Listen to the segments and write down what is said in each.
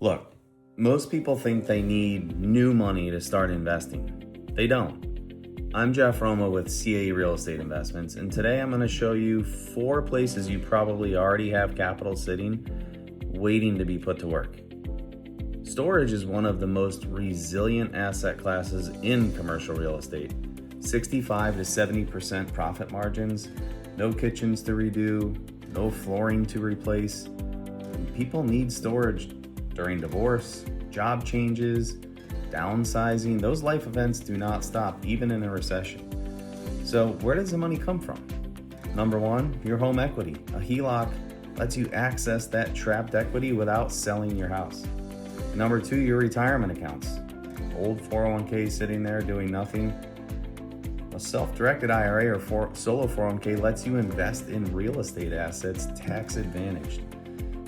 Look, most people think they need new money to start investing. They don't. I'm Jeff Roma with CAE Real Estate Investments, and today I'm going to show you 4 places you probably already have capital sitting, waiting to be put to work. Storage is one of the most resilient asset classes in commercial real estate. 65 to 70% profit margins, no kitchens to redo, no flooring to replace. People need storage during divorce, job changes, downsizing. Those life events do not stop, even in a recession. So where does the money come from? Number 1, your home equity. A HELOC lets you access that trapped equity without selling your house. Number 2, your retirement accounts. Old 401k sitting there doing nothing. A self-directed IRA or solo 401k lets you invest in real estate assets tax advantaged.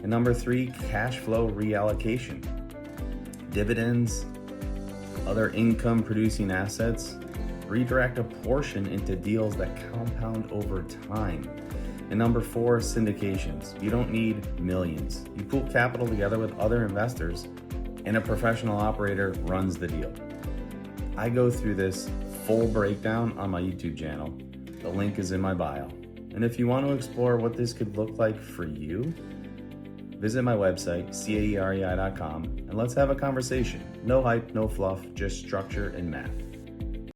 And number 3, cash flow reallocation. Dividends, other income producing assets, redirect a portion into deals that compound over time. And number 4, syndications. You don't need millions. You pool capital together with other investors and a professional operator runs the deal. I go through this full breakdown on my YouTube channel. The link is in my bio. And if you want to explore what this could look like for you, visit my website, caerei.com, and let's have a conversation. No hype, no fluff, just structure and math.